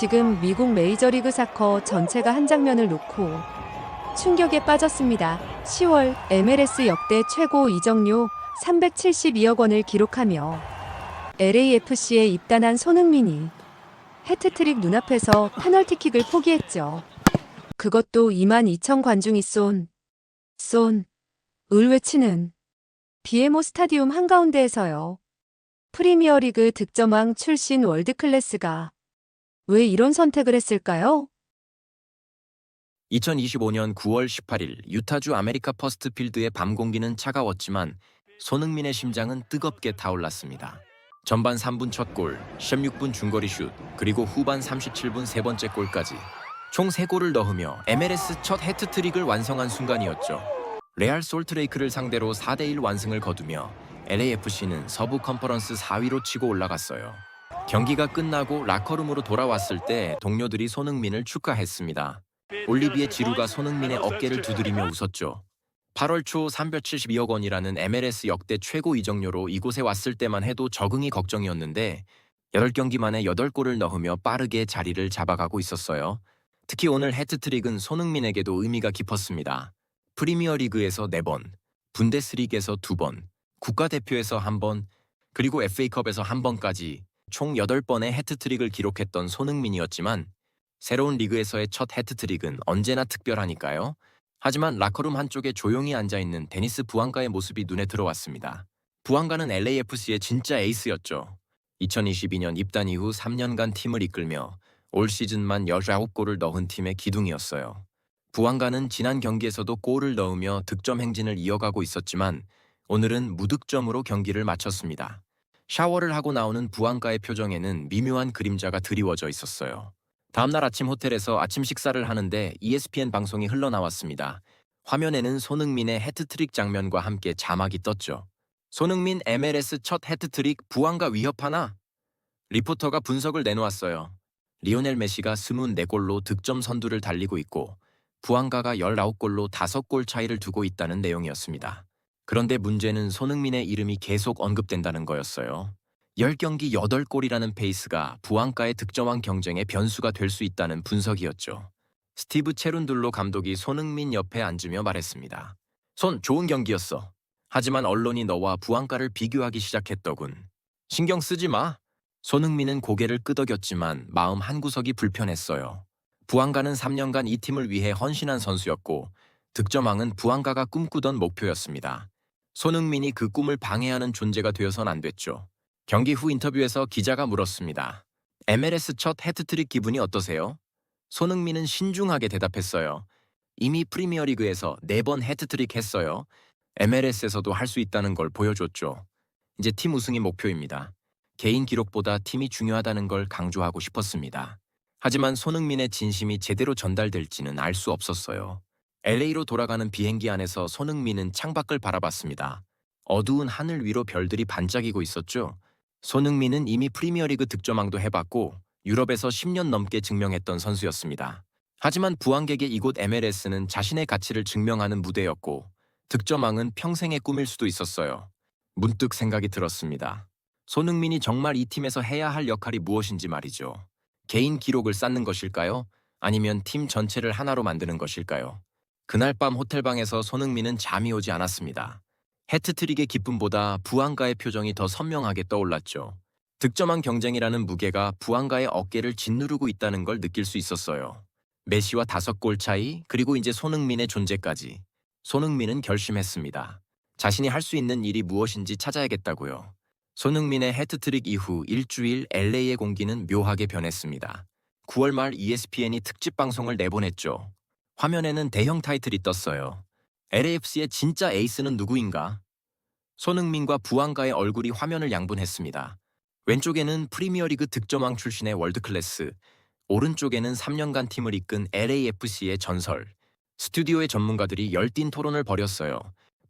지금 미국 메이저리그 사커 전체가 한 장면을 놓고 충격에 빠졌습니다. 10월 MLS 역대 최고 이적료 372억 원을 기록하며 LAFC에 입단한 손흥민이 해트트릭 눈앞에서 페널티킥을 포기했죠. 그것도 22,000 관중이 쏜 을 외치는 BMO 스타디움 한가운데에서요. 프리미어리그 득점왕 출신 월드클래스가 왜 이런 선택을 했을까요? 2025년 9월 18일 유타주 아메리카 퍼스트 필드의 밤 공기는 차가웠지만 손흥민의 심장은 뜨겁게 타올랐습니다. 전반 3분 첫 골, 16분 중거리 슛, 그리고 후반 37분 세 번째 골까지 총 3골을 넣으며 MLS 첫 해트트릭을 완성한 순간이었죠. 레알 솔트레이크를 상대로 4대1 완승을 거두며 LAFC는 서부 컨퍼런스 4위로 치고 올라갔어요. 경기가 끝나고 라커룸으로 돌아왔을 때 동료들이 손흥민을 축하했습니다. 올리비에 지루가 손흥민의 어깨를 두드리며 웃었죠. 8월 초 372억 원이라는 MLS 역대 최고 이적료로 이곳에 왔을 때만 해도 적응이 걱정이었는데 8경기 만에 8골을 넣으며 빠르게 자리를 잡아가고 있었어요. 특히 오늘 해트트릭은 손흥민에게도 의미가 깊었습니다. 프리미어리그에서 4번, 분데스리그에서 2번, 국가대표에서 1번, 그리고 FA컵에서 1번까지 총 8번의 해트트릭을 기록했던 손흥민이었지만 새로운 리그에서의 첫 해트트릭은 언제나 특별하니까요. 하지만 라커룸 한쪽에 조용히 앉아있는 데니스 부앙가의 모습이 눈에 들어왔습니다. 부앙가는 LAFC의 진짜 에이스였죠. 2022년 입단 이후 3년간 팀을 이끌며 올 시즌만 19골을 넣은 팀의 기둥이었어요. 부앙가는 지난 경기에서도 골을 넣으며 득점 행진을 이어가고 있었지만 오늘은 무득점으로 경기를 마쳤습니다. 샤워를 하고 나오는 부앙가의 표정에는 미묘한 그림자가 드리워져 있었어요. 다음날 아침 호텔에서 아침 식사를 하는데 ESPN 방송이 흘러나왔습니다. 화면에는 손흥민의 해트트릭 장면과 함께 자막이 떴죠. 손흥민 MLS 첫 해트트릭 부앙가 위협하나? 리포터가 분석을 내놓았어요. 리오넬 메시가 24골로 득점 선두를 달리고 있고 부앙가가 19골로 5골 차이를 두고 있다는 내용이었습니다. 그런데 문제는 손흥민의 이름이 계속 언급된다는 거였어요. 10경기 8골이라는 페이스가 부앙가의 득점왕 경쟁의 변수가 될 수 있다는 분석이었죠. 스티브 체룬둘로 감독이 손흥민 옆에 앉으며 말했습니다. 손, 좋은 경기였어. 하지만 언론이 너와 부앙가를 비교하기 시작했더군. 신경 쓰지 마. 손흥민은 고개를 끄덕였지만 마음 한구석이 불편했어요. 부앙가는 3년간 이 팀을 위해 헌신한 선수였고 득점왕은 부앙가가 꿈꾸던 목표였습니다. 손흥민이 그 꿈을 방해하는 존재가 되어선 안 됐죠. 경기 후 인터뷰에서 기자가 물었습니다. MLS 첫 해트트릭 기분이 어떠세요? 손흥민은 신중하게 대답했어요. 이미 프리미어리그에서 4번 해트트릭 했어요. MLS에서도 할 수 있다는 걸 보여줬죠. 이제 팀 우승이 목표입니다. 개인 기록보다 팀이 중요하다는 걸 강조하고 싶었습니다. 하지만 손흥민의 진심이 제대로 전달될지는 알 수 없었어요. LA로 돌아가는 비행기 안에서 손흥민은 창밖을 바라봤습니다. 어두운 하늘 위로 별들이 반짝이고 있었죠. 손흥민은 이미 프리미어리그 득점왕도 해봤고 유럽에서 10년 넘게 증명했던 선수였습니다. 하지만 부항객의 이곳 MLS는 자신의 가치를 증명하는 무대였고 득점왕은 평생의 꿈일 수도 있었어요. 문득 생각이 들었습니다. 손흥민이 정말 이 팀에서 해야 할 역할이 무엇인지 말이죠. 개인 기록을 쌓는 것일까요? 아니면 팀 전체를 하나로 만드는 것일까요? 그날 밤 호텔방에서 손흥민은 잠이 오지 않았습니다. 해트트릭의 기쁨보다 부앙가의 표정이 더 선명하게 떠올랐죠. 득점왕 경쟁이라는 무게가 부앙가의 어깨를 짓누르고 있다는 걸 느낄 수 있었어요. 메시와 5골 차이, 그리고 이제 손흥민의 존재까지. 손흥민은 결심했습니다. 자신이 할 수 있는 일이 무엇인지 찾아야겠다고요. 손흥민의 해트트릭 이후 일주일 LA의 공기는 묘하게 변했습니다. 9월 말 ESPN이 특집 방송을 내보냈죠. 화면에는 대형 타이틀이 떴어요. LAFC의 진짜 에이스는 누구인가? 손흥민과 부앙가의 얼굴이 화면을 양분했습니다. 왼쪽에는 프리미어리그 득점왕 출신의 월드클래스, 오른쪽에는 3년간 팀을 이끈 LAFC의 전설. 스튜디오의 전문가들이 열띤 토론을 벌였어요.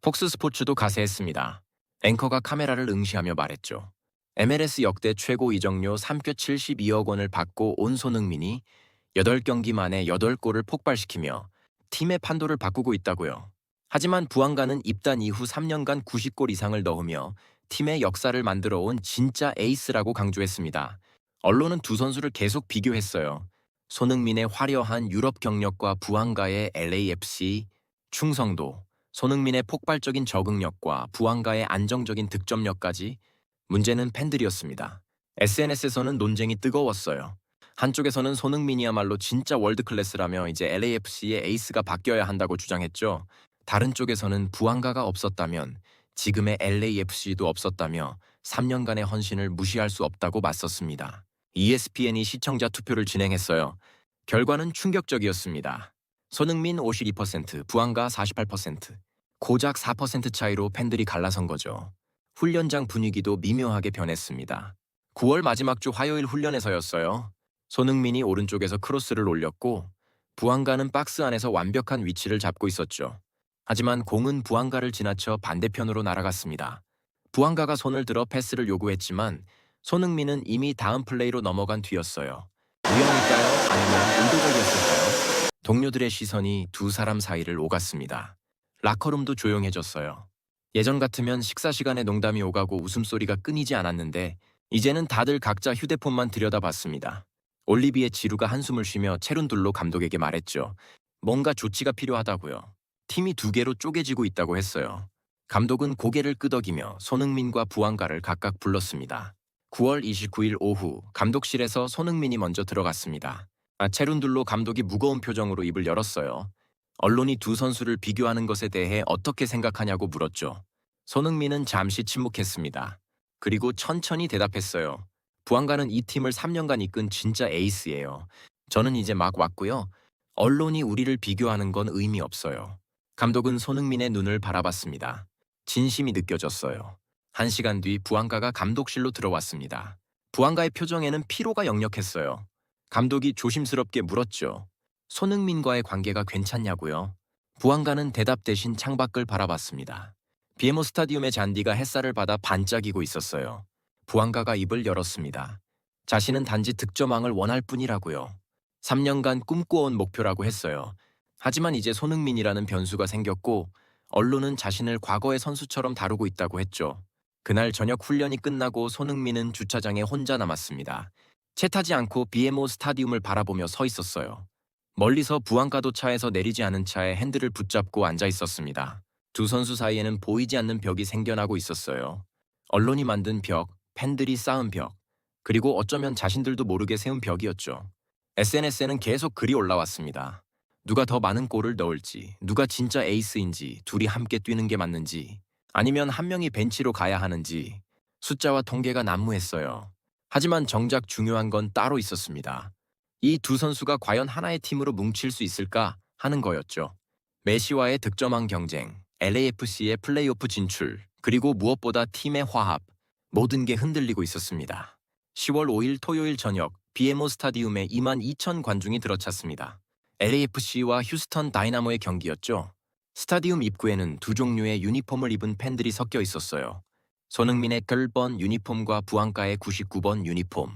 폭스 스포츠도 가세했습니다. 앵커가 카메라를 응시하며 말했죠. MLS 역대 최고 이적료 372억 원을 받고 온 손흥민이 8경기 만에 8골을 폭발시키며 팀의 판도를 바꾸고 있다고요. 하지만 부앙가는 입단 이후 3년간 90골 이상을 넣으며 팀의 역사를 만들어 온 진짜 에이스라고 강조했습니다. 언론은 두 선수를 계속 비교했어요. 손흥민의 화려한 유럽 경력과 부안가의 LAFC 충성도, 손흥민의 폭발적인 적응력과 부안가의 안정적인 득점력까지. 문제는 팬들이었습니다. SNS에서는 논쟁이 뜨거웠어요. 한쪽에서는 손흥민이야말로 진짜 월드클래스라며 이제 LAFC의 에이스가 바뀌어야 한다고 주장했죠. 다른 쪽에서는 부안가가 없었다면, 지금의 LAFC도 없었다며 3년간의 헌신을 무시할 수 없다고 맞섰습니다. ESPN이 시청자 투표를 진행했어요. 결과는 충격적이었습니다. 손흥민 52%, 부안가 48%, 고작 4% 차이로 팬들이 갈라선 거죠. 훈련장 분위기도 미묘하게 변했습니다. 9월 마지막 주 화요일 훈련에서였어요. 손흥민이 오른쪽에서 크로스를 올렸고 부안가는 박스 안에서 완벽한 위치를 잡고 있었죠. 하지만 공은 부안가를 지나쳐 반대편으로 날아갔습니다. 부안가가 손을 들어 패스를 요구했지만 손흥민은 이미 다음 플레이로 넘어간 뒤였어요. 우연일까요? 아니면 의도적이었을까요? 동료들의 시선이 두 사람 사이를 오갔습니다. 라커룸도 조용해졌어요. 예전 같으면 식사 시간에 농담이 오가고 웃음소리가 끊이지 않았는데 이제는 다들 각자 휴대폰만 들여다봤습니다. 올리비에 지루가 한숨을 쉬며 체룬둘로 감독에게 말했죠. 뭔가 조치가 필요하다고요. 팀이 두 개로 쪼개지고 있다고 했어요. 감독은 고개를 끄덕이며 손흥민과 부안가를 각각 불렀습니다. 9월 29일 오후 감독실에서 손흥민이 먼저 들어갔습니다. 체룬둘로 감독이 무거운 표정으로 입을 열었어요. 언론이 두 선수를 비교하는 것에 대해 어떻게 생각하냐고 물었죠. 손흥민은 잠시 침묵했습니다. 그리고 천천히 대답했어요. 부안가는 이 팀을 3년간 이끈 진짜 에이스예요. 저는 이제 막 왔고요. 언론이 우리를 비교하는 건 의미 없어요. 감독은 손흥민의 눈을 바라봤습니다. 진심이 느껴졌어요. 1시간 뒤 부안가가 감독실로 들어왔습니다. 부안가의 표정에는 피로가 역력했어요. 감독이 조심스럽게 물었죠. 손흥민과의 관계가 괜찮냐고요? 부안가는 대답 대신 창밖을 바라봤습니다. 비에모 스타디움의 잔디가 햇살을 받아 반짝이고 있었어요. 부안가가 입을 열었습니다. 자신은 단지 득점왕을 원할 뿐이라고요. 3년간 꿈꿔온 목표라고 했어요. 하지만 이제 손흥민이라는 변수가 생겼고 언론은 자신을 과거의 선수처럼 다루고 있다고 했죠. 그날 저녁 훈련이 끝나고 손흥민은 주차장에 혼자 남았습니다. 차 타지 않고 비에모 스타디움을 바라보며 서 있었어요. 멀리서 부안가도 차에서 내리지 않은 차에 핸들을 붙잡고 앉아 있었습니다. 두 선수 사이에는 보이지 않는 벽이 생겨나고 있었어요. 언론이 만든 벽, 팬들이 쌓은 벽, 그리고 어쩌면 자신들도 모르게 세운 벽이었죠. SNS에는 계속 글이 올라왔습니다. 누가 더 많은 골을 넣을지, 누가 진짜 에이스인지, 둘이 함께 뛰는 게 맞는지, 아니면 한 명이 벤치로 가야 하는지, 숫자와 통계가 난무했어요. 하지만 정작 중요한 건 따로 있었습니다. 이 두 선수가 과연 하나의 팀으로 뭉칠 수 있을까 하는 거였죠. 메시와의 득점왕 경쟁, LAFC의 플레이오프 진출, 그리고 무엇보다 팀의 화합, 모든 게 흔들리고 있었습니다. 10월 5일 토요일 저녁 비에모 스타디움에 22,000 관중이 들어찼습니다. LAFC와 휴스턴 다이나모의 경기였죠. 스타디움 입구에는 두 종류의 유니폼을 입은 팬들이 섞여 있었어요. 손흥민의 8번 유니폼과 부안가의 99번 유니폼.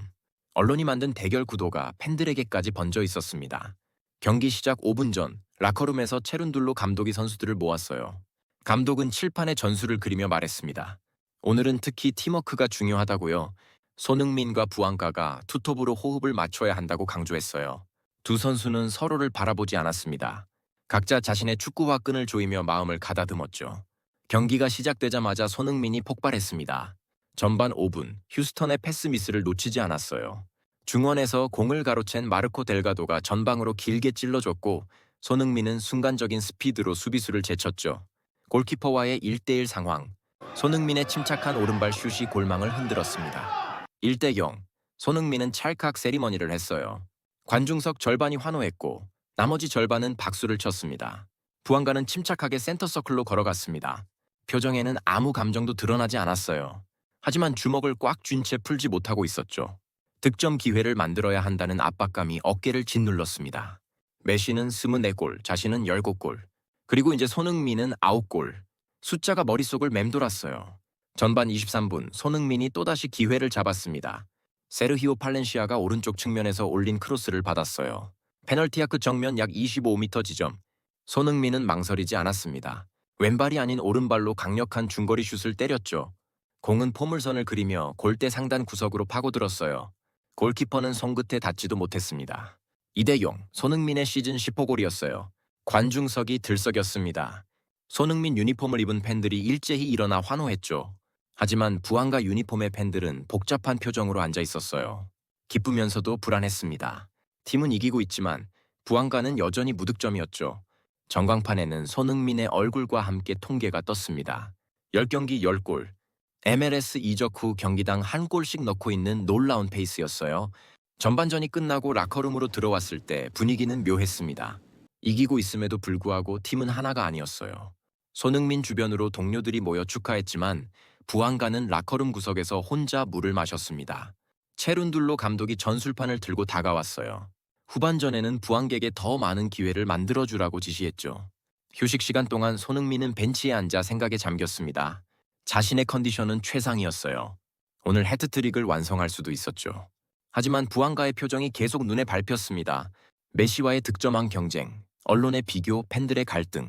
언론이 만든 대결 구도가 팬들에게까지 번져 있었습니다. 경기 시작 5분 전 라커룸에서 체룬둘로 감독이 선수들을 모았어요. 감독은 칠판에 전술을 그리며 말했습니다. 오늘은 특히 팀워크가 중요하다고요. 손흥민과 부안가가 투톱으로 호흡을 맞춰야 한다고 강조했어요. 두 선수는 서로를 바라보지 않았습니다. 각자 자신의 축구와 끈을 조이며 마음을 가다듬었죠. 경기가 시작되자마자 손흥민이 폭발했습니다. 전반 5분 휴스턴의 패스 미스를 놓치지 않았어요. 중원에서 공을 가로챈 마르코 델가도가 전방으로 길게 찔러줬고 손흥민은 순간적인 스피드로 수비수를 제쳤죠. 골키퍼와의 1대1 상황. 손흥민의 침착한 오른발 슛이 골망을 흔들었습니다. 1대0. 손흥민은 찰칵 세리머니를 했어요. 관중석 절반이 환호했고 나머지 절반은 박수를 쳤습니다. 부안가는 침착하게 센터서클로 걸어갔습니다. 표정에는 아무 감정도 드러나지 않았어요. 하지만 주먹을 꽉 쥔 채 풀지 못하고 있었죠. 득점 기회를 만들어야 한다는 압박감이 어깨를 짓눌렀습니다. 메시는 24골, 자신은 17골, 그리고 이제 손흥민은 9골. 숫자가 머릿속을 맴돌았어요. 전반 23분 손흥민이 또다시 기회를 잡았습니다. 세르히오 팔렌시아가 오른쪽 측면에서 올린 크로스를 받았어요. 페널티아크 정면 약 25m 지점. 손흥민은 망설이지 않았습니다. 왼발이 아닌 오른발로 강력한 중거리 슛을 때렸죠. 공은 포물선을 그리며 골대 상단 구석으로 파고들었어요. 골키퍼는 손끝에 닿지도 못했습니다. 2대0 손흥민의 시즌 10호 골이었어요. 관중석이 들썩였습니다. 손흥민 유니폼을 입은 팬들이 일제히 일어나 환호했죠. 하지만 부안가 유니폼의 팬들은 복잡한 표정으로 앉아 있었어요. 기쁘면서도 불안했습니다. 팀은 이기고 있지만 부안가는 여전히 무득점이었죠. 전광판에는 손흥민의 얼굴과 함께 통계가 떴습니다. 10경기 10골. MLS 이적 후 경기당 한 골씩 넣고 있는 놀라운 페이스였어요. 전반전이 끝나고 라커룸으로 들어왔을 때 분위기는 묘했습니다. 이기고 있음에도 불구하고 팀은 하나가 아니었어요. 손흥민 주변으로 동료들이 모여 축하했지만 부안가는 라커룸 구석에서 혼자 물을 마셨습니다. 체룬둘로 감독이 전술판을 들고 다가왔어요. 후반전에는 부안객에 더 많은 기회를 만들어주라고 지시했죠. 휴식 시간 동안 손흥민은 벤치에 앉아 생각에 잠겼습니다. 자신의 컨디션은 최상이었어요. 오늘 해트트릭을 완성할 수도 있었죠. 하지만 부안가의 표정이 계속 눈에 밟혔습니다. 메시와의 득점왕 경쟁, 언론의 비교, 팬들의 갈등,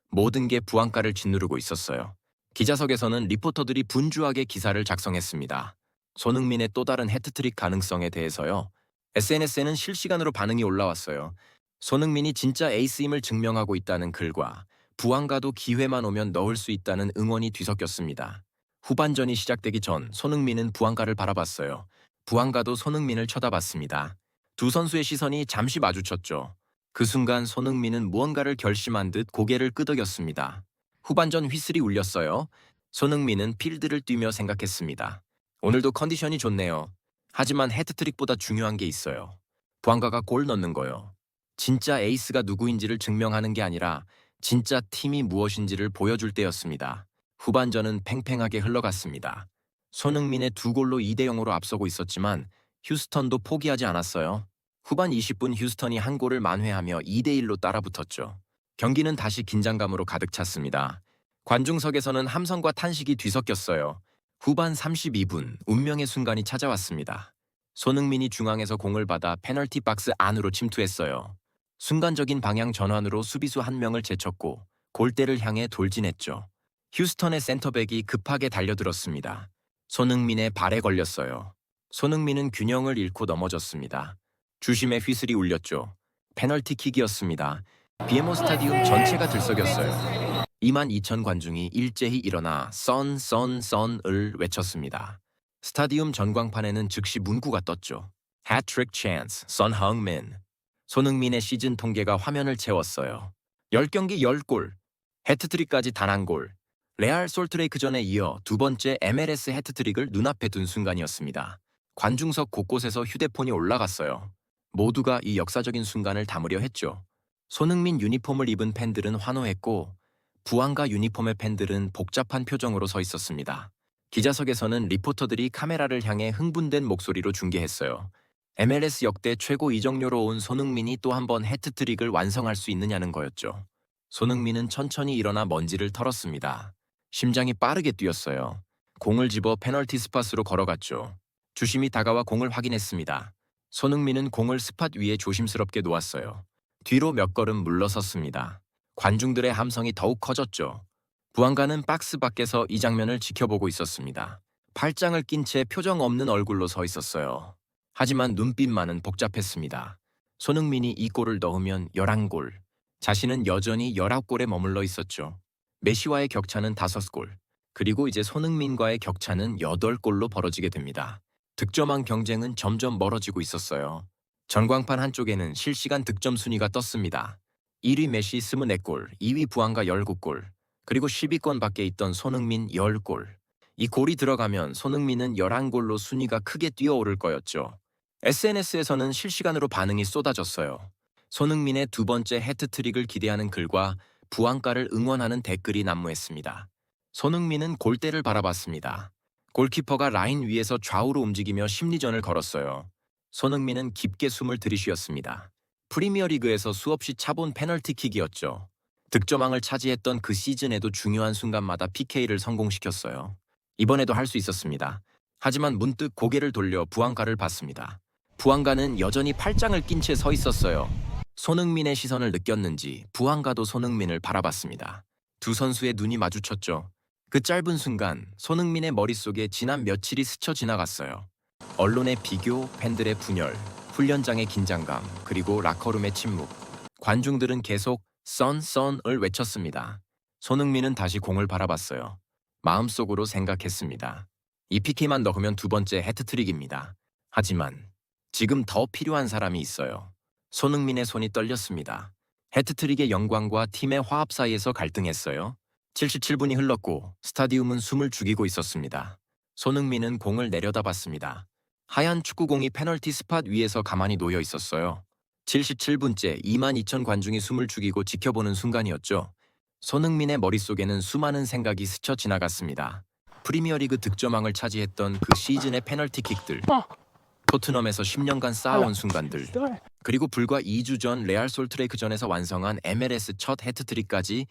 모든 게 부안가를 짓누르고 있었어요. 기자석에서는 리포터들이 분주하게 기사를 작성했습니다. 손흥민의 또 다른 해트트릭 가능성에 대해서요. SNS에는 실시간으로 반응이 올라왔어요. 손흥민이 진짜 에이스임을 증명하고 있다는 글과 부안가도 기회만 오면 넣을 수 있다는 응원이 뒤섞였습니다. 후반전이 시작되기 전 손흥민은 부안가를 바라봤어요. 부안가도 손흥민을 쳐다봤습니다. 두 선수의 시선이 잠시 마주쳤죠. 그 순간 손흥민은 무언가를 결심한 듯 고개를 끄덕였습니다. 후반전 휘슬이 울렸어요. 손흥민은 필드를 뛰며 생각했습니다. 오늘도 컨디션이 좋네요. 하지만 해트트릭보다 중요한 게 있어요. 부안가가 골 넣는 거요. 진짜 에이스가 누구인지를 증명하는 게 아니라 진짜 팀이 무엇인지를 보여줄 때였습니다. 후반전은 팽팽하게 흘러갔습니다. 손흥민의 두 골로 2대0으로 앞서고 있었지만 휴스턴도 포기하지 않았어요. 후반 20분 휴스턴이 한 골을 만회하며 2대1로 따라붙었죠. 경기는 다시 긴장감으로 가득 찼습니다. 관중석에서는 함성과 탄식이 뒤섞였어요. 후반 32분 운명의 순간이 찾아왔습니다. 손흥민이 중앙에서 공을 받아 페널티 박스 안으로 침투했어요. 순간적인 방향 전환으로 수비수 한 명을 제쳤고 골대를 향해 돌진했죠. 휴스턴의 센터백이 급하게 달려들었습니다. 손흥민의 발에 걸렸어요. 손흥민은 균형을 잃고 넘어졌습니다. 주심의 휘슬이 울렸죠. 페널티킥이었습니다. BMO 스타디움 전체가 들썩였어요. 22,000 관중이 일제히 일어나 선을 외쳤습니다. 스타디움 전광판에는 즉시 문구가 떴죠. Hat-trick chance, 손흥민. 손흥민의 시즌 통계가 화면을 채웠어요. 10경기 10골, 해트트릭까지 단 한 골. 레알 솔트레이크전에 이어 두 번째 MLS 해트트릭을 눈앞에 둔 순간이었습니다. 관중석 곳곳에서 휴대폰이 올라갔어요. 모두가 이 역사적인 순간을 담으려 했죠. 손흥민 유니폼을 입은 팬들은 환호했고 부안가 유니폼의 팬들은 복잡한 표정으로 서 있었습니다. 기자석에서는 리포터들이 카메라를 향해 흥분된 목소리로 중계했어요. MLS 역대 최고 이적료로 온 손흥민이 또 한 번 해트트릭을 완성할 수 있느냐는 거였죠. 손흥민은 천천히 일어나 먼지를 털었습니다. 심장이 빠르게 뛰었어요. 공을 집어 페널티 스팟으로 걸어갔죠. 주심이 다가와 공을 확인했습니다. 손흥민은 공을 스팟 위에 조심스럽게 놓았어요. 뒤로 몇 걸음 물러섰습니다. 관중들의 함성이 더욱 커졌죠. 부안가는 박스 밖에서 이 장면을 지켜보고 있었습니다. 팔짱을 낀 채 표정 없는 얼굴로 서 있었어요. 하지만 눈빛만은 복잡했습니다. 손흥민이 이 골을 넣으면 11골, 자신은 여전히 19골에 머물러 있었죠. 메시와의 격차는 5골, 그리고 이제 손흥민과의 격차는 8골로 벌어지게 됩니다. 득점왕 경쟁은 점점 멀어지고 있었어요. 전광판 한쪽에는 실시간 득점 순위가 떴습니다. 1위 메시 24골, 2위 부안가 19골, 그리고 10위권 밖에 있던 손흥민 10골. 이 골이 들어가면 손흥민은 11골로 순위가 크게 뛰어오를 거였죠. SNS에서는 실시간으로 반응이 쏟아졌어요. 손흥민의 두 번째 해트트릭을 기대하는 글과 부안가를 응원하는 댓글이 난무했습니다. 손흥민은 골대를 바라봤습니다. 골키퍼가 라인 위에서 좌우로 움직이며 심리전을 걸었어요. 손흥민은 깊게 숨을 들이쉬었습니다. 프리미어리그에서 수없이 차본 페널티킥이었죠. 득점왕을 차지했던 그 시즌에도 중요한 순간마다 PK를 성공시켰어요. 이번에도 할 수 있었습니다. 하지만 문득 고개를 돌려 부안가를 봤습니다. 부안가는 여전히 팔짱을 낀 채 서 있었어요. 손흥민의 시선을 느꼈는지 부안가도 손흥민을 바라봤습니다. 두 선수의 눈이 마주쳤죠. 그 짧은 순간 손흥민의 머릿속에 지난 며칠이 스쳐 지나갔어요. 언론의 비교, 팬들의 분열, 훈련장의 긴장감, 그리고 라커룸의 침묵. 관중들은 계속 썬을 외쳤습니다. 손흥민은 다시 공을 바라봤어요. 마음속으로 생각했습니다. 이 PK만 넣으면 두 번째 해트트릭입니다. 하지만 지금 더 필요한 사람이 있어요. 손흥민의 손이 떨렸습니다. 해트트릭의 영광과 팀의 화합 사이에서 갈등했어요. 77분이 흘렀고 스타디움은 숨을 죽이고 있었습니다. 손흥민은 공을 내려다봤습니다. 하얀 축구공이 페널티 스팟 위에서 가만히 놓여 있었어요. 77분째 22,000 관중이 숨을 죽이고 지켜보는 순간이었죠. 손흥민의 머릿속에는 수많은 생각이 스쳐 지나갔습니다. 프리미어리그 득점왕을 차지했던 그 시즌의 페널티킥들, 토트넘에서 10년간 쌓아온 순간들, 그리고 불과 2주 전 레알 솔트레이크전에서 완성한 MLS 첫 해트트릭까지.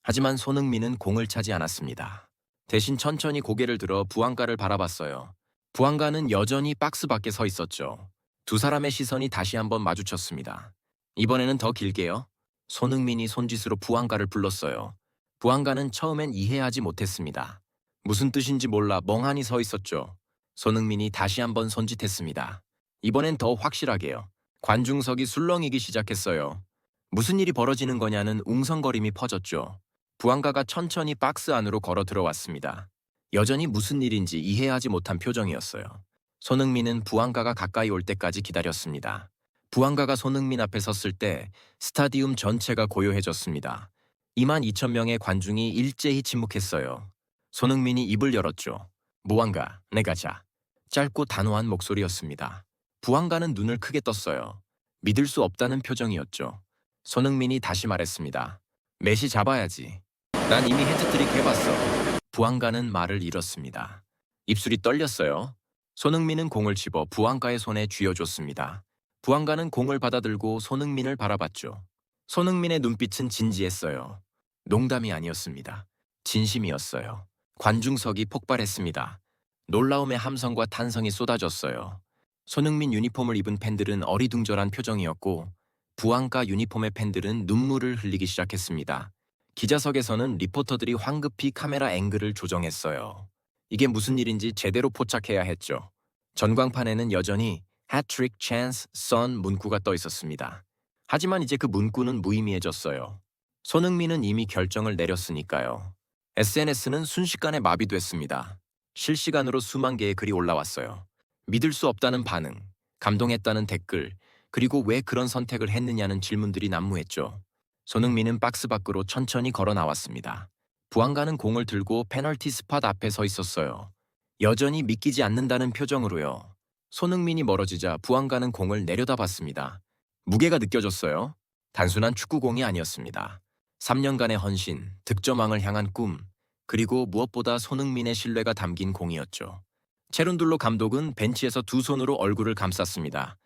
하지만 손흥민은 공을 차지 않았습니다. 대신 천천히 고개를 들어 부안가를 바라봤어요. 부안가는 여전히 박스 밖에 서 있었죠. 두 사람의 시선이 다시 한번 마주쳤습니다. 이번에는 더 길게요. 손흥민이 손짓으로 부안가를 불렀어요. 부안가는 처음엔 이해하지 못했습니다. 무슨 뜻인지 몰라 멍하니 서 있었죠. 손흥민이 다시 한번 손짓했습니다. 이번엔 더 확실하게요. 관중석이 술렁이기 시작했어요. 무슨 일이 벌어지는 거냐는 웅성거림이 퍼졌죠. 부안가가 천천히 박스 안으로 걸어 들어왔습니다. 여전히 무슨 일인지 이해하지 못한 표정이었어요. 손흥민은 부안가가 가까이 올 때까지 기다렸습니다. 부안가가 손흥민 앞에 섰을 때 스타디움 전체가 고요해졌습니다. 22,000명의 관중이 일제히 침묵했어요. 손흥민이 입을 열었죠. 무안가, 내가 자. 짧고 단호한 목소리였습니다. 부안가는 눈을 크게 떴어요. 믿을 수 없다는 표정이었죠. 손흥민이 다시 말했습니다. 메시 잡아야지. 난 이미 해트트릭 해봤어. 부안가는 말을 잃었습니다. 입술이 떨렸어요. 손흥민은 공을 집어 부안가의 손에 쥐어줬습니다. 부안가는 공을 받아들고 손흥민을 바라봤죠. 손흥민의 눈빛은 진지했어요. 농담이 아니었습니다. 진심이었어요. 관중석이 폭발했습니다. 놀라움의 함성과 탄성이 쏟아졌어요. 손흥민 유니폼을 입은 팬들은 어리둥절한 표정이었고 부안가 유니폼의 팬들은 눈물을 흘리기 시작했습니다. 기자석에서는 리포터들이 황급히 카메라 앵글을 조정했어요. 이게 무슨 일인지 제대로 포착해야 했죠. 전광판에는 여전히 해트트릭 찬스 선 문구가 떠 있었습니다. 하지만 이제 그 문구는 무의미해졌어요. 손흥민은 이미 결정을 내렸으니까요. SNS는 순식간에 마비됐습니다. 실시간으로 수만 개의 글이 올라왔어요. 믿을 수 없다는 반응, 감동했다는 댓글, 그리고 왜 그런 선택을 했느냐는 질문들이 난무했죠. 손흥민은 박스 밖으로 천천히 걸어 나왔습니다. 부안가는 공을 들고 페널티 스팟 앞에 서 있었어요. 여전히 믿기지 않는다는 표정으로요. 손흥민이 멀어지자 부안가는 공을 내려다봤습니다. 무게가 느껴졌어요. 단순한 축구공이 아니었습니다. 3년간의 헌신, 득점왕을 향한 꿈, 그리고 무엇보다 손흥민의 신뢰가 담긴 공이었죠. 체룬둘로 감독은 벤치에서 두 손으로 얼굴을 감쌌습니다.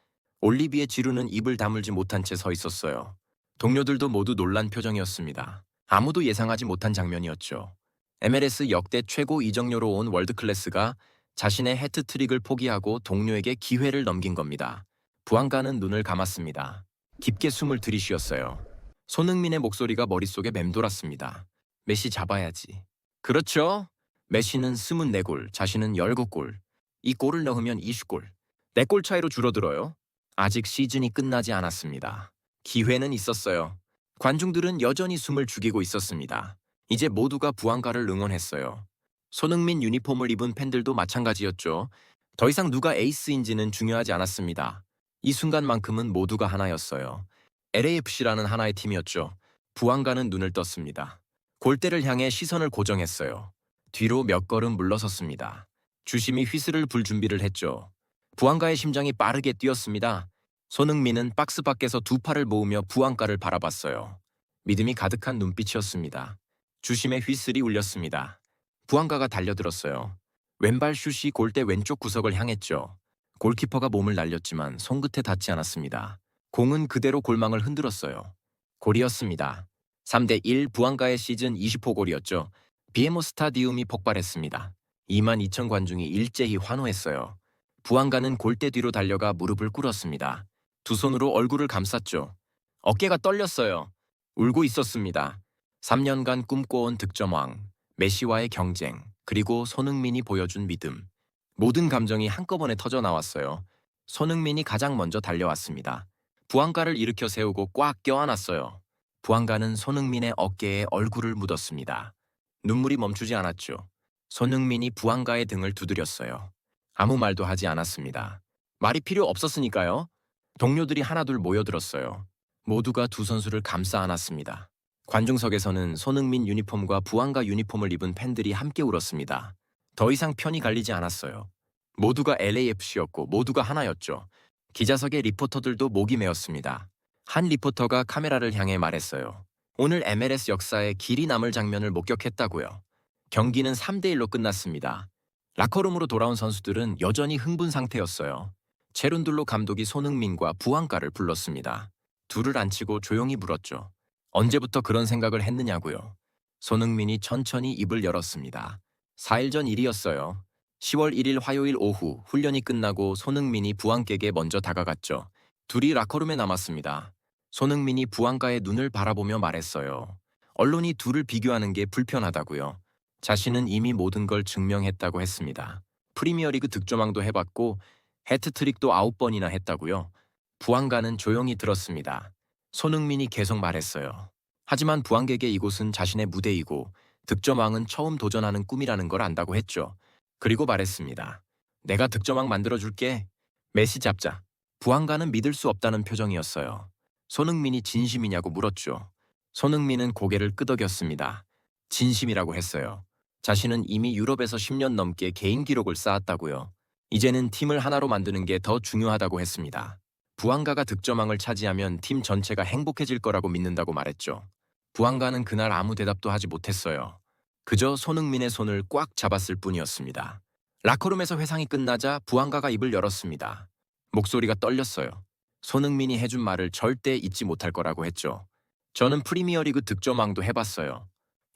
올리비에 지루는 입을 다물지 못한 채 서 있었어요. 동료들도 모두 놀란 표정이었습니다. 아무도 예상하지 못한 장면이었죠. MLS 역대 최고 이적료로 온 월드클래스가 자신의 해트트릭을 포기하고 동료에게 기회를 넘긴 겁니다. 부안가는 눈을 감았습니다. 깊게 숨을 들이쉬었어요. 손흥민의 목소리가 머릿속에 맴돌았습니다. 메시 잡아야지. 그렇죠? 메시는 24골, 자신은 19골. 이 골을 넣으면 20골. 4골 차이로 줄어들어요. 아직 시즌이 끝나지 않았습니다. 기회는 있었어요. 관중들은 여전히 숨을 죽이고 있었습니다. 이제 모두가 부안가를 응원했어요. 손흥민 유니폼을 입은 팬들도 마찬가지였죠. 더 이상 누가 에이스인지는 중요하지 않았습니다. 이 순간만큼은 모두가 하나였어요. LAFC라는 하나의 팀이었죠. 부안가는 눈을 떴습니다. 골대를 향해 시선을 고정했어요. 뒤로 몇 걸음 물러섰습니다. 주심이 휘슬을 불 준비를 했죠. 부안가의 심장이 빠르게 뛰었습니다. 손흥민은 박스 밖에서 두 팔을 모으며 부안가를 바라봤어요. 믿음이 가득한 눈빛이었습니다. 주심의 휘슬이 울렸습니다. 부안가가 달려들었어요. 왼발 슛이 골대 왼쪽 구석을 향했죠. 골키퍼가 몸을 날렸지만 손끝에 닿지 않았습니다. 공은 그대로 골망을 흔들었어요. 골이었습니다. 3대1 부안가의 시즌 20호 골이었죠. 비에모 스타디움이 폭발했습니다. 22,000 관중이 일제히 환호했어요. 부안가는 골대 뒤로 달려가 무릎을 꿇었습니다. 두 손으로 얼굴을 감쌌죠. 어깨가 떨렸어요. 울고 있었습니다. 3년간 꿈꿔온 득점왕, 메시와의 경쟁, 그리고 손흥민이 보여준 믿음. 모든 감정이 한꺼번에 터져 나왔어요. 손흥민이 가장 먼저 달려왔습니다. 부안가를 일으켜 세우고 꽉 껴안았어요. 부안가는 손흥민의 어깨에 얼굴을 묻었습니다. 눈물이 멈추지 않았죠. 손흥민이 부안가의 등을 두드렸어요. 아무 말도 하지 않았습니다. 말이 필요 없었으니까요. 동료들이 하나둘 모여들었어요. 모두가 두 선수를 감싸 안았습니다. 관중석에서는 손흥민 유니폼과 부안가 유니폼을 입은 팬들이 함께 울었습니다. 더 이상 편이 갈리지 않았어요. 모두가 LAFC였고 모두가 하나였죠. 기자석의 리포터들도 목이 메었습니다. 한 리포터가 카메라를 향해 말했어요. 오늘 MLS 역사에 길이 남을 장면을 목격했다고요. 경기는 3대1로 끝났습니다. 라커룸으로 돌아온 선수들은 여전히 흥분 상태였어요. 체룬둘로 감독이 손흥민과 부안가를 불렀습니다. 둘을 앉히고 조용히 물었죠. 언제부터 그런 생각을 했느냐고요. 손흥민이 천천히 입을 열었습니다. 4일 전 일이었어요. 10월 1일 화요일 오후 훈련이 끝나고 손흥민이 부안가에게 먼저 다가갔죠. 둘이 라커룸에 남았습니다. 손흥민이 부안가의 눈을 바라보며 말했어요. 언론이 둘을 비교하는 게 불편하다고요. 자신은 이미 모든 걸 증명했다고 했습니다. 프리미어리그 득점왕도 해봤고 해트트릭도 9번이나 했다고요. 부안가는 조용히 들었습니다. 손흥민이 계속 말했어요. 하지만 부안가에게 이곳은 자신의 무대이고 득점왕은 처음 도전하는 꿈이라는 걸 안다고 했죠. 그리고 말했습니다. 내가 득점왕 만들어줄게. 메시 잡자. 부안가는 믿을 수 없다는 표정이었어요. 손흥민이 진심이냐고 물었죠. 손흥민은 고개를 끄덕였습니다. 진심이라고 했어요. 자신은 이미 유럽에서 10년 넘게 개인 기록을 쌓았다고요. 이제는 팀을 하나로 만드는 게 더 중요하다고 했습니다. 부안가가 득점왕을 차지하면 팀 전체가 행복해질 거라고 믿는다고 말했죠. 부안가는 그날 아무 대답도 하지 못했어요. 그저 손흥민의 손을 꽉 잡았을 뿐이었습니다. 라커룸에서 회상이 끝나자 부안가가 입을 열었습니다. 목소리가 떨렸어요. 손흥민이 해준 말을 절대 잊지 못할 거라고 했죠. 저는 프리미어리그 득점왕도 해봤어요.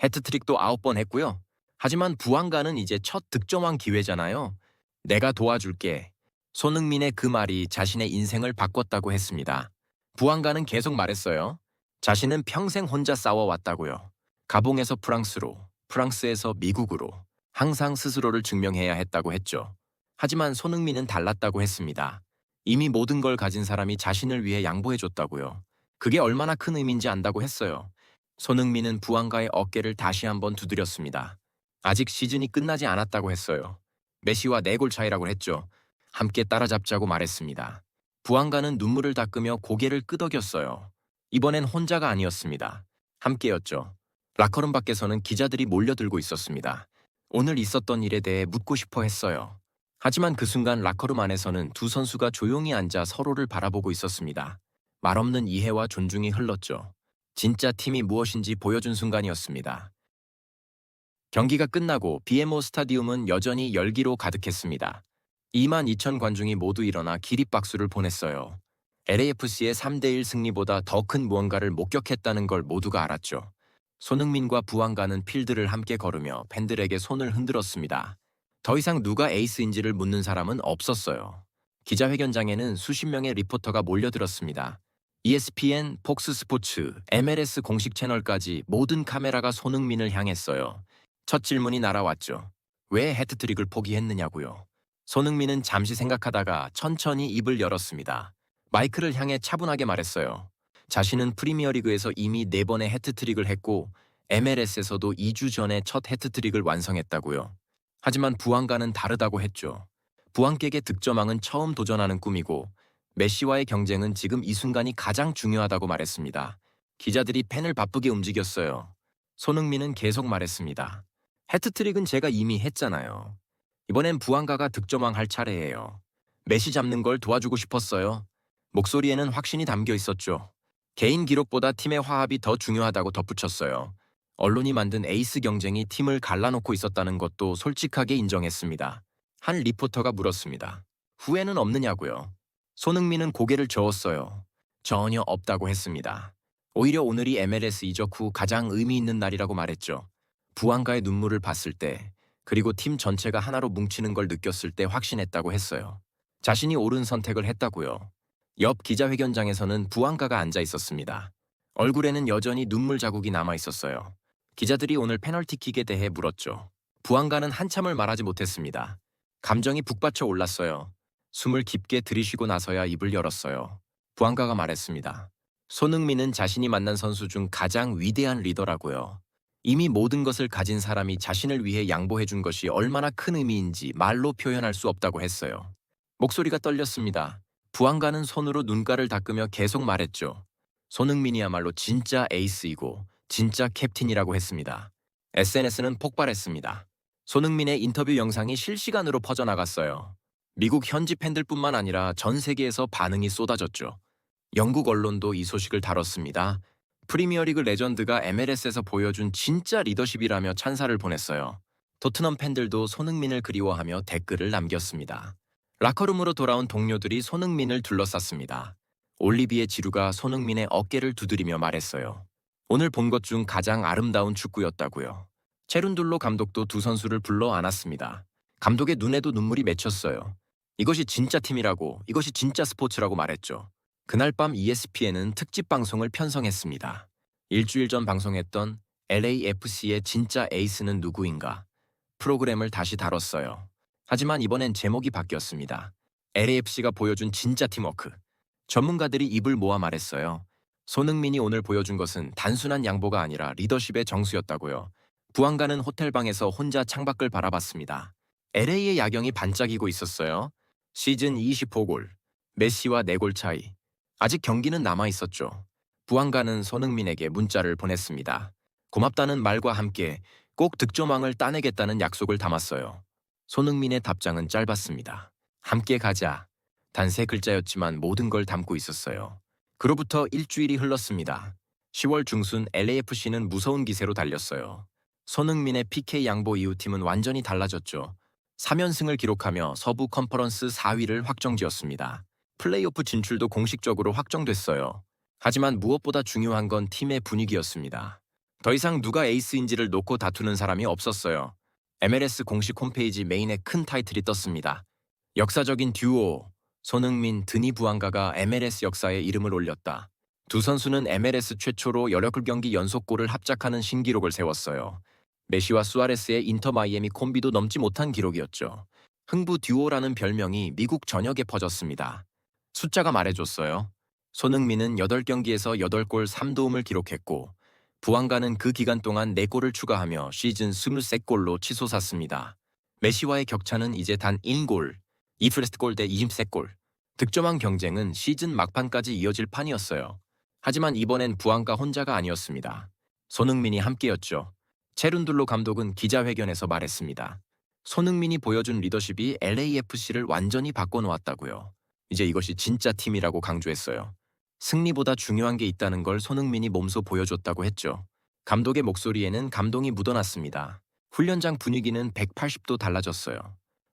해트트릭도 9번 했고요. 하지만 부안가는 이제 첫 득점왕 기회잖아요. 내가 도와줄게. 손흥민의 그 말이 자신의 인생을 바꿨다고 했습니다. 부안가는 계속 말했어요. 자신은 평생 혼자 싸워왔다고요. 가봉에서 프랑스로, 프랑스에서 미국으로 항상 스스로를 증명해야 했다고 했죠. 하지만 손흥민은 달랐다고 했습니다. 이미 모든 걸 가진 사람이 자신을 위해 양보해줬다고요. 그게 얼마나 큰 의미인지 안다고 했어요. 손흥민은 부안가의 어깨를 다시 한번 두드렸습니다. 아직 시즌이 끝나지 않았다고 했어요. 메시와 4골 차이라고 했죠. 함께 따라잡자고 말했습니다. 부안가는 눈물을 닦으며 고개를 끄덕였어요. 이번엔 혼자가 아니었습니다. 함께였죠. 라커룸 밖에서는 기자들이 몰려들고 있었습니다. 오늘 있었던 일에 대해 묻고 싶어 했어요. 하지만 그 순간 라커룸 안에서는 두 선수가 조용히 앉아 서로를 바라보고 있었습니다. 말없는 이해와 존중이 흘렀죠. 진짜 팀이 무엇인지 보여준 순간이었습니다. 경기가 끝나고 BMO 스타디움은 여전히 열기로 가득했습니다. 22,000 관중이 모두 일어나 기립박수를 보냈어요. LAFC의 3대1 승리보다 더 큰 무언가를 목격했다는 걸 모두가 알았죠. 손흥민과 부안가는 필드를 함께 걸으며 팬들에게 손을 흔들었습니다. 더 이상 누가 에이스인지를 묻는 사람은 없었어요. 기자회견장에는 수십 명의 리포터가 몰려들었습니다. ESPN, 폭스 스포츠, MLS 공식 채널까지 모든 카메라가 손흥민을 향했어요. 첫 질문이 날아왔죠. 왜 해트트릭을 포기했느냐고요. 손흥민은 잠시 생각하다가 천천히 입을 열었습니다. 마이크를 향해 차분하게 말했어요. 자신은 프리미어리그에서 이미 4번의 해트트릭을 했고 MLS에서도 2주 전에 첫 해트트릭을 완성했다고요. 하지만 부안가는 다르다고 했죠. 부안가에게 득점왕은 처음 도전하는 꿈이고 메시와의 경쟁은 지금 이 순간이 가장 중요하다고 말했습니다. 기자들이 펜을 바쁘게 움직였어요. 손흥민은 계속 말했습니다. 해트트릭은 제가 이미 했잖아요. 이번엔 부안가가 득점왕 할 차례예요. 메시 잡는 걸 도와주고 싶었어요. 목소리에는 확신이 담겨 있었죠. 개인 기록보다 팀의 화합이 더 중요하다고 덧붙였어요. 언론이 만든 에이스 경쟁이 팀을 갈라놓고 있었다는 것도 솔직하게 인정했습니다. 한 리포터가 물었습니다. 후회는 없느냐고요. 손흥민은 고개를 저었어요. 전혀 없다고 했습니다. 오히려 오늘이 MLS 이적 후 가장 의미 있는 날이라고 말했죠. 부안가의 눈물을 봤을 때, 그리고 팀 전체가 하나로 뭉치는 걸 느꼈을 때 확신했다고 했어요. 자신이 옳은 선택을 했다고요. 옆 기자회견장에서는 부안가가 앉아 있었습니다. 얼굴에는 여전히 눈물 자국이 남아 있었어요. 기자들이 오늘 페널티킥에 대해 물었죠. 부안가는 한참을 말하지 못했습니다. 감정이 북받쳐 올랐어요. 숨을 깊게 들이쉬고 나서야 입을 열었어요. 부안가가 말했습니다. 손흥민은 자신이 만난 선수 중 가장 위대한 리더라고요. 이미 모든 것을 가진 사람이 자신을 위해 양보해준 것이 얼마나 큰 의미인지 말로 표현할 수 없다고 했어요. 목소리가 떨렸습니다. 부안가는 손으로 눈가를 닦으며 계속 말했죠. 손흥민이야말로 진짜 에이스이고 진짜 캡틴이라고 했습니다. SNS는 폭발했습니다. 손흥민의 인터뷰 영상이 실시간으로 퍼져나갔어요. 미국 현지 팬들뿐만 아니라 전 세계에서 반응이 쏟아졌죠. 영국 언론도 이 소식을 다뤘습니다. 프리미어리그 레전드가 MLS에서 보여준 진짜 리더십이라며 찬사를 보냈어요. 토트넘 팬들도 손흥민을 그리워하며 댓글을 남겼습니다. 라커룸으로 돌아온 동료들이 손흥민을 둘러쌌습니다. 올리비에 지루가 손흥민의 어깨를 두드리며 말했어요. 오늘 본 것 중 가장 아름다운 축구였다고요. 체룬둘로 감독도 두 선수를 불러 안았습니다. 감독의 눈에도 눈물이 맺혔어요. 이것이 진짜 팀이라고, 이것이 진짜 스포츠라고 말했죠. 그날 밤 ESPN은 특집 방송을 편성했습니다. 일주일 전 방송했던 LAFC의 진짜 에이스는 누구인가? 프로그램을 다시 다뤘어요. 하지만 이번엔 제목이 바뀌었습니다. LAFC가 보여준 진짜 팀워크. 전문가들이 입을 모아 말했어요. 손흥민이 오늘 보여준 것은 단순한 양보가 아니라 리더십의 정수였다고요. 부안가는 호텔방에서 혼자 창밖을 바라봤습니다. LA의 야경이 반짝이고 있었어요. 시즌 25골, 메시와 4골 차이. 아직 경기는 남아있었죠. 부안가는 손흥민에게 문자를 보냈습니다. 고맙다는 말과 함께 꼭 득점왕을 따내겠다는 약속을 담았어요. 손흥민의 답장은 짧았습니다. 함께 가자. 단 3글자였지만 모든 걸 담고 있었어요. 그로부터 일주일이 흘렀습니다. 10월 중순 LAFC는 무서운 기세로 달렸어요. 손흥민의 PK 양보 이후 팀은 완전히 달라졌죠. 3연승을 기록하며 서부 컨퍼런스 4위를 확정지었습니다. 플레이오프 진출도 공식적으로 확정됐어요. 하지만 무엇보다 중요한 건 팀의 분위기였습니다. 더 이상 누가 에이스인지를 놓고 다투는 사람이 없었어요. MLS 공식 홈페이지 메인에 큰 타이틀이 떴습니다. 역사적인 듀오, 손흥민, 드니 부안가가 MLS 역사에 이름을 올렸다. 두 선수는 MLS 최초로 18경기 연속골을 합작하는 신기록을 세웠어요. 메시와 수아레스의 인터 마이애미 콤비도 넘지 못한 기록이었죠. 흥부 듀오라는 별명이 미국 전역에 퍼졌습니다. 숫자가 말해줬어요. 손흥민은 8경기에서 8골 3도움을 기록했고 부안가는 그 기간 동안 4골을 추가하며 시즌 23골로 치솟았습니다. 메시와의 격차는 이제 단 1골, 2플레스트골 대 23골. 득점왕 경쟁은 시즌 막판까지 이어질 판이었어요. 하지만 이번엔 부안가 혼자가 아니었습니다. 손흥민이 함께였죠. 체룬둘로 감독은 기자회견에서 말했습니다. 손흥민이 보여준 리더십이 LAFC를 완전히 바꿔놓았다고요. 이제 이것이 진짜 팀이라고 강조했어요. 승리보다 중요한 게 있다는 걸 손흥민이 몸소 보여줬다고 했죠. 감독의 목소리에는 감동이 묻어났습니다. 훈련장 분위기는 180도 달라졌어요.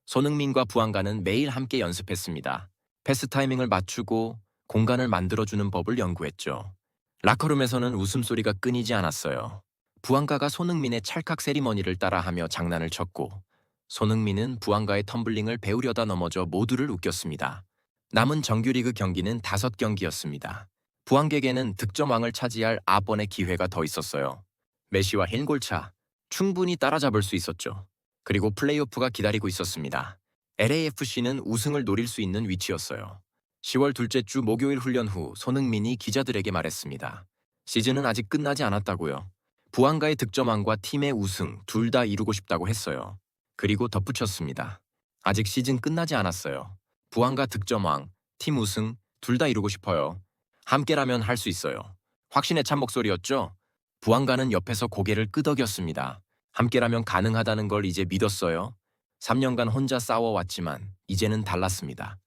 손흥민과 부안가는 매일 함께 연습했습니다. 패스 타이밍을 맞추고 공간을 만들어주는 법을 연구했죠. 라커룸에서는 웃음소리가 끊이지 않았어요. 부안가가 손흥민의 찰칵 세리머니를 따라하며 장난을 쳤고 손흥민은 부안가의 텀블링을 배우려다 넘어져 모두를 웃겼습니다. 남은 정규리그 경기는 5경기였습니다. 부안가에게는 득점왕을 차지할 9번의 기회가 더 있었어요. 메시와 1골차, 충분히 따라잡을 수 있었죠. 그리고 플레이오프가 기다리고 있었습니다. LAFC는 우승을 노릴 수 있는 위치였어요. 10월 둘째 주 목요일 훈련 후 손흥민이 기자들에게 말했습니다. 시즌은 아직 끝나지 않았다고요. 부안가의 득점왕과 팀의 우승 둘 다 이루고 싶다고 했어요. 그리고 덧붙였습니다. 아직 시즌 끝나지 않았어요. 부안가 득점왕, 팀 우승 둘 다 이루고 싶어요. 함께라면 할 수 있어요. 확신에 찬 목소리였죠? 부안가는 옆에서 고개를 끄덕였습니다. 함께라면 가능하다는 걸 이제 믿었어요. 3년간 혼자 싸워왔지만 이제는 달랐습니다.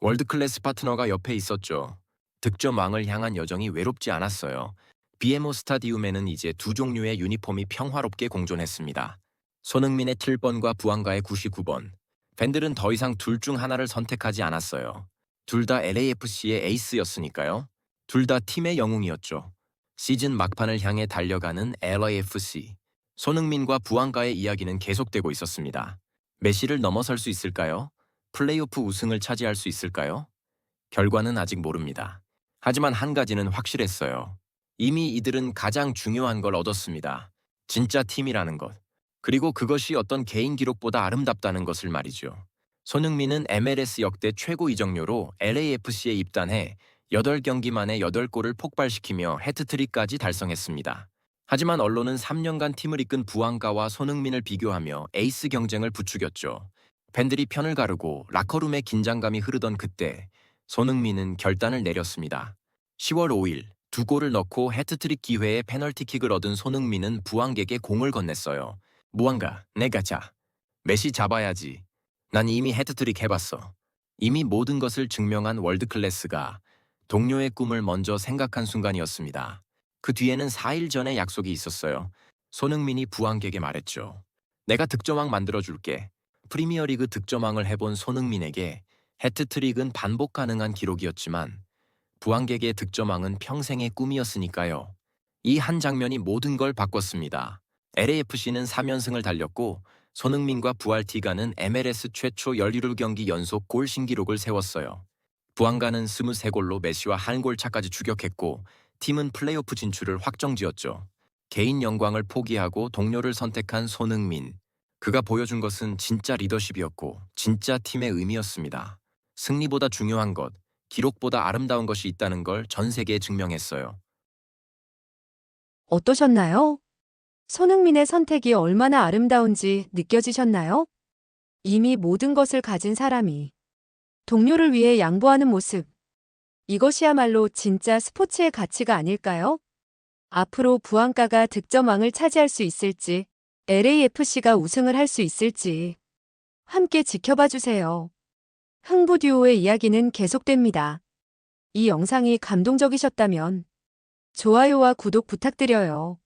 월드클래스 파트너가 옆에 있었죠. 득점왕을 향한 여정이 외롭지 않았어요. BMO 스타디움에는 이제 두 종류의 유니폼이 평화롭게 공존했습니다. 손흥민의 7번과 부안가의 99번. 팬들은 더 이상 둘 중 하나를 선택하지 않았어요. 둘 다 LAFC의 에이스였으니까요. 둘 다 팀의 영웅이었죠. 시즌 막판을 향해 달려가는 LAFC. 손흥민과 부안가의 이야기는 계속되고 있었습니다. 메시를 넘어설 수 있을까요? 플레이오프 우승을 차지할 수 있을까요? 결과는 아직 모릅니다. 하지만 한 가지는 확실했어요. 이미 이들은 가장 중요한 걸 얻었습니다. 진짜 팀이라는 것. 그리고 그것이 어떤 개인 기록보다 아름답다는 것을 말이죠. 손흥민은 MLS 역대 최고 이적료로 LAFC에 입단해 8경기 만에 8골을 폭발시키며 해트트릭까지 달성했습니다. 하지만 언론은 3년간 팀을 이끈 부앙가와 손흥민을 비교하며 에이스 경쟁을 부추겼죠. 팬들이 편을 가르고 라커룸에 긴장감이 흐르던 그때 손흥민은 결단을 내렸습니다. 10월 5일 2골을 넣고 해트트릭 기회에 페널티킥을 얻은 손흥민은 부앙에게 공을 건넸어요. 무앙가, 내가 자. 메시 잡아야지. 난 이미 해트트릭 해봤어. 이미 모든 것을 증명한 월드클래스가 동료의 꿈을 먼저 생각한 순간이었습니다. 그 뒤에는 4일 전에 약속이 있었어요. 손흥민이 부앙에게 말했죠. 내가 득점왕 만들어줄게. 프리미어리그 득점왕을 해본 손흥민에게 해트트릭은 반복 가능한 기록이었지만 부앙에게 득점왕은 평생의 꿈이었으니까요. 이 한 장면이 모든 걸 바꿨습니다. LAFC는 3연승을 달렸고 손흥민과 부알티가는 MLS 최초 17경기 연속 골 신기록을 세웠어요. 부앙가는 23골로 메시와 한 골차까지 추격했고 팀은 플레이오프 진출을 확정지었죠. 개인 영광을 포기하고 동료를 선택한 손흥민. 그가 보여준 것은 진짜 리더십이었고 진짜 팀의 의미였습니다. 승리보다 중요한 것, 기록보다 아름다운 것이 있다는 걸 전 세계에 증명했어요. 어떠셨나요? 손흥민의 선택이 얼마나 아름다운지 느껴지셨나요? 이미 모든 것을 가진 사람이 동료를 위해 양보하는 모습. 이것이야말로 진짜 스포츠의 가치가 아닐까요? 앞으로 부앙가가 득점왕을 차지할 수 있을지, LAFC가 우승을 할 수 있을지 함께 지켜봐 주세요. 흥부 듀오의 이야기는 계속됩니다. 이 영상이 감동적이셨다면 좋아요와 구독 부탁드려요.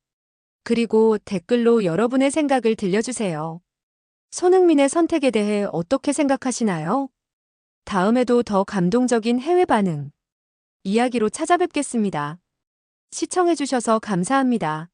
그리고 댓글로 여러분의 생각을 들려주세요. 손흥민의 선택에 대해 어떻게 생각하시나요? 다음에도 더 감동적인 해외 반응 이야기로 찾아뵙겠습니다. 시청해주셔서 감사합니다.